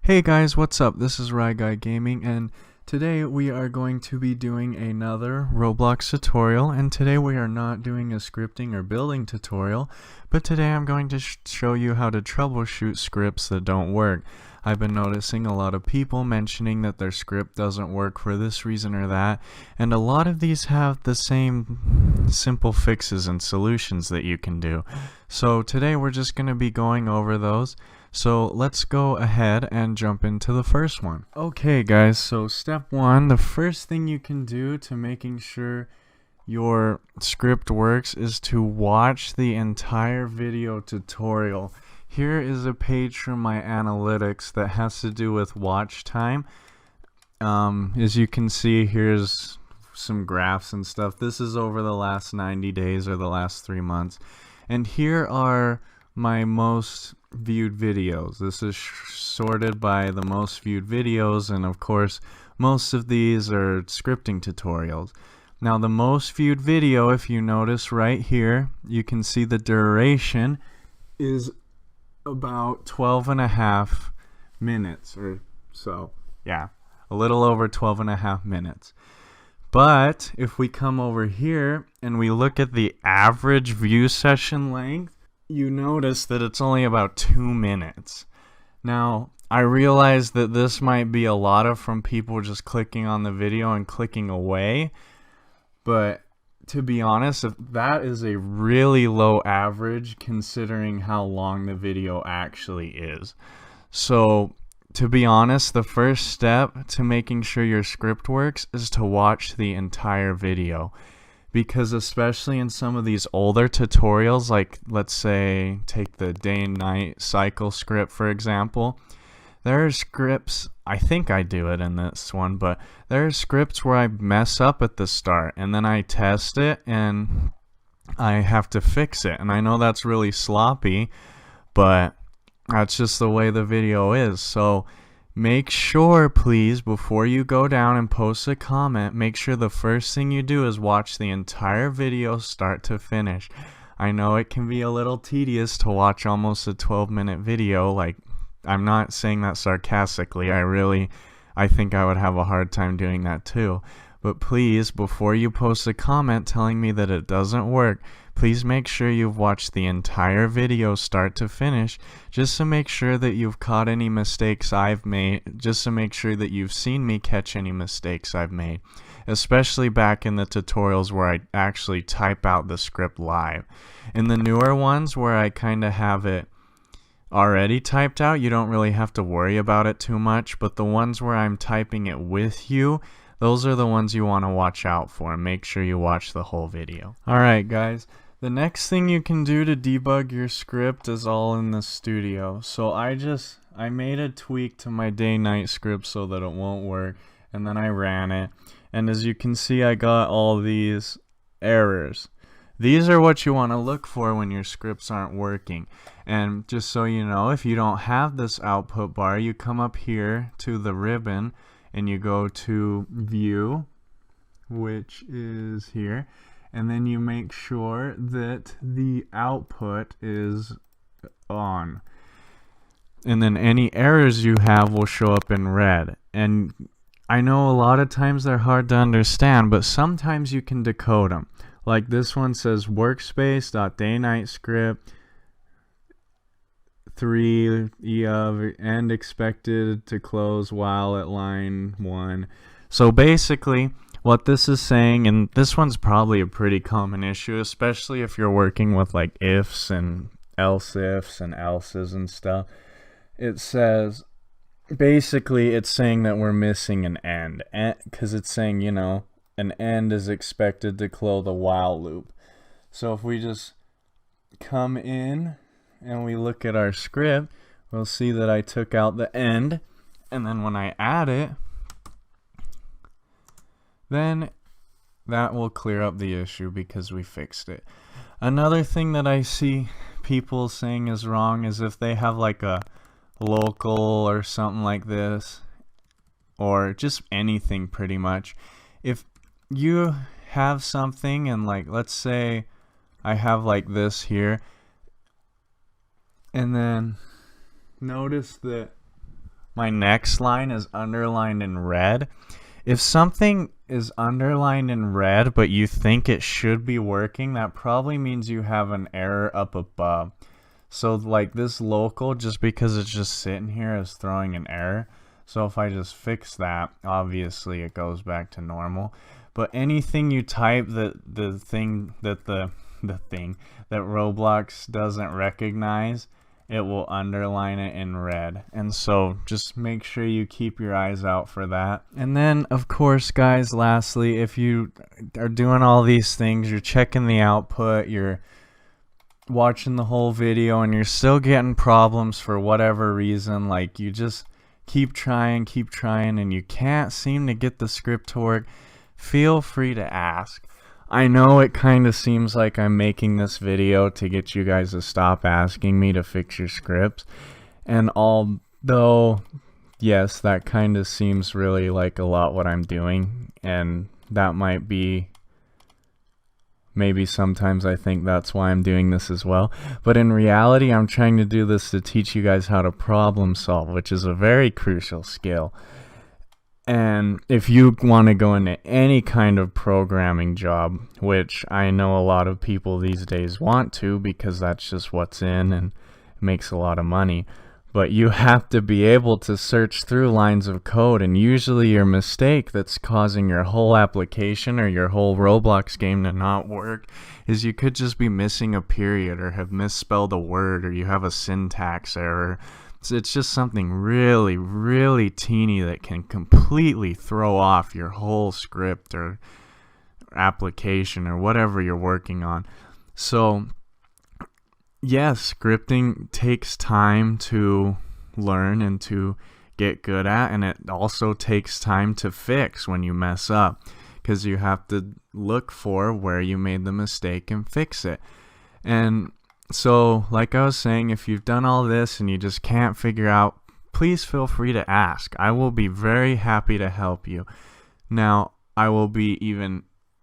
Hey guys, what's up? This is Rye Guy Gaming, and today we are going to be doing another Roblox tutorial. And today we are not doing a scripting or building tutorial, but today I'm going to show you how to troubleshoot scripts that don't work. I've been noticing a lot of people mentioning that their script doesn't work for this reason or that, and a lot of these have the same simple fixes and solutions that you can do. So today we're just going to be going over those. So let's go ahead and jump into the first one. Okay guys, so step one, the first thing you can do to making sure your script works is to watch the entire video tutorial. Here is a page from my analytics that has to do with watch time. As you can see, here's some graphs and stuff. This is over the last 90 days or the last 3 months. And here are my most viewed videos. This is sorted by the most viewed videos, and of course most of these are scripting tutorials. Now the most viewed video, if you notice right here, you can see the duration is about 12.5 minutes or so. Yeah, a little over 12.5 minutes. But if we come over here and we look at the average view session length, you notice that it's only about 2 minutes. Now, I realize that this might be a lot of from people just clicking on the video and clicking away, but to be honest, that is a really low average considering how long the video actually is. So, to be honest, the first step to making sure your script works is to watch the entire video. Because especially in some of these older tutorials, like let's say take the day and night cycle script for example, there are scripts, I think I do it in this one, but there are scripts where I mess up at the start and then I test it and I have to fix it. And I know that's really sloppy, but that's just the way the video is. So make sure, please, before you go down and post a comment, make sure the first thing you do is watch the entire video start to finish. I know it can be a little tedious to watch almost a 12-minute video. Like, I'm not saying that sarcastically. I think I would have a hard time doing that too. But please, before you post a comment telling me that it doesn't work, please make sure you've watched the entire video start to finish, just to make sure that you've caught any mistakes I've made, just to make sure that you've seen me catch any mistakes I've made, especially back in the tutorials where I actually type out the script live. In the newer ones where I kind of have it already typed out, you don't really have to worry about it too much, but the ones where I'm typing it with you, those are the ones you want to watch out for. Make sure you watch the whole video. Alright guys, the next thing you can do to debug your script is all in the studio. So I made a tweak to my day-night script so that it won't work, and then I ran it. And as you can see, I got all these errors. These are what you want to look for when your scripts aren't working. And just so you know, if you don't have this output bar, you come up here to the ribbon and you go to View, which is here, and then you make sure that the output is on. And then any errors you have will show up in red. And I know a lot of times they're hard to understand, but sometimes you can decode them. Like this one says workspace.dayNightScript 3 of end expected to close while at line 1. So basically what this is saying, and this one's probably a pretty common issue, especially if you're working with like ifs and else ifs and elses and stuff. It says basically it's saying that we're missing an end, because it's saying, you know, an end is expected to close the while loop. So if we just come in and we look at our script, we'll see that I took out the end, and then when I add it, then that will clear up the issue because we fixed it. Another thing that I see people saying is wrong is if they have like a local or something like this, or just anything pretty much. If you have something and like, let's say I have like this here, and then notice that my next line is underlined in red. If something is underlined in red but you think it should be working, that probably means you have an error up above. So like this local, just because it's just sitting here, is throwing an error. So if I just fix that, obviously it goes back to normal. But anything you type the thing that Roblox doesn't recognize, it will underline it in red. And so just make sure you keep your eyes out for that. And then of course, guys, lastly, if you are doing all these things, you're checking the output, you're watching the whole video, and you're still getting problems for whatever reason, like you just keep trying, and you can't seem to get the script to work, feel free to ask. I know it kind of seems like I'm making this video to get you guys to stop asking me to fix your scripts, and although yes, that kind of seems really like a lot what I'm doing, and that might be, maybe sometimes I think that's why I'm doing this as well. But in reality, I'm trying to do this to teach you guys how to problem solve, which is a very crucial skill. And if you want to go into any kind of programming job, which I know a lot of people these days want to, because that's just what's in and makes a lot of money, but you have to be able to search through lines of code, and usually your mistake that's causing your whole application or your whole Roblox game to not work is you could just be missing a period or have misspelled a word, or you have a syntax error. So it's just something really, really teeny that can completely throw off your whole script or application or whatever you're working on. So yes, scripting takes time to learn and to get good at, and it also takes time to fix when you mess up, because you have to look for where you made the mistake and fix it. And so, like I was saying, if you've done all this and you just can't figure out, please feel free to ask. I will be very happy to help you. Now, I will be even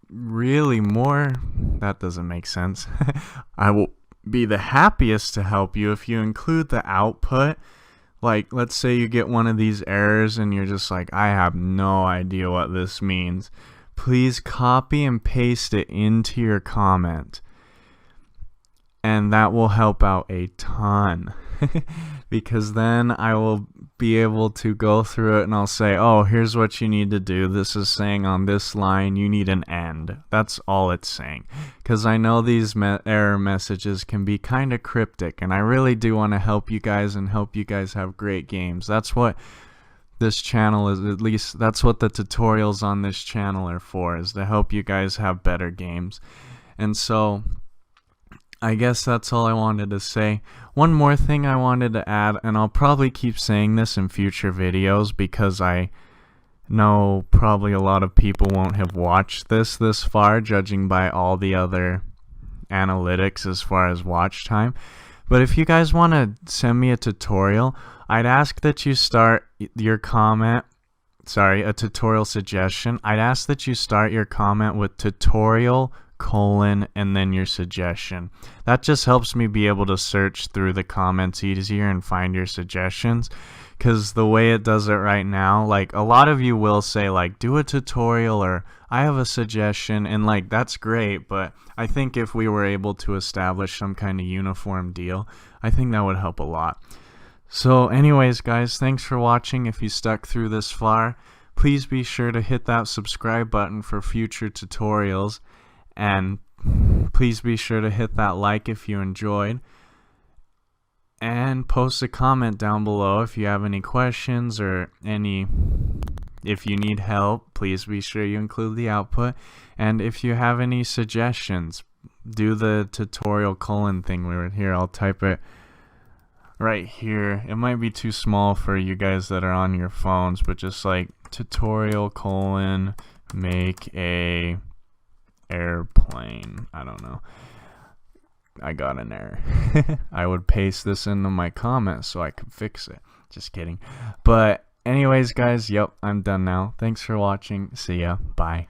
really more, that doesn't make sense. I will be the happiest to help you if you include the output. Like, let's say you get one of these errors and you're just like, I have no idea what this means. Please copy and paste it into your comment, and that will help out a ton. Because then I will be able to go through it and I'll say, oh, here's what you need to do. This is saying on this line you need an end. That's all it's saying. Because I know these error messages can be kind of cryptic, and I really do want to help you guys and help you guys have great games. That's what this channel is, at least that's what the tutorials on this channel are for, is to help you guys have better games. And so I guess that's all I wanted to say. One more thing I wanted to add, and I'll probably keep saying this in future videos because I know probably a lot of people won't have watched this far, judging by all the other analytics as far as watch time. But if you guys want to send me a tutorial, I'd ask that you start your comment, a tutorial suggestion. I'd ask that you start your comment with tutorial : and then your suggestion. That just helps me be able to search through the comments easier and find your suggestions, because the way it does it right now, like, a lot of you will say like, do a tutorial, or I have a suggestion, and like, that's great, but I think if we were able to establish some kind of uniform deal, I think that would help a lot. So anyways, guys, thanks for watching. If you stuck through this far, please be sure to hit that subscribe button for future tutorials. And please be sure to hit that like if you enjoyed, and post a comment down below if you have any questions or if you need help. Please be sure you include the output, and if you have any suggestions, do the tutorial : thing we were here. I'll type it right here. It might be too small for you guys that are on your phones, but just like tutorial : make a airplane. I don't know. I got an error. I would paste this into my comments so I could fix it. Just kidding. But anyways, guys, yep, I'm done now. Thanks for watching. See ya. Bye.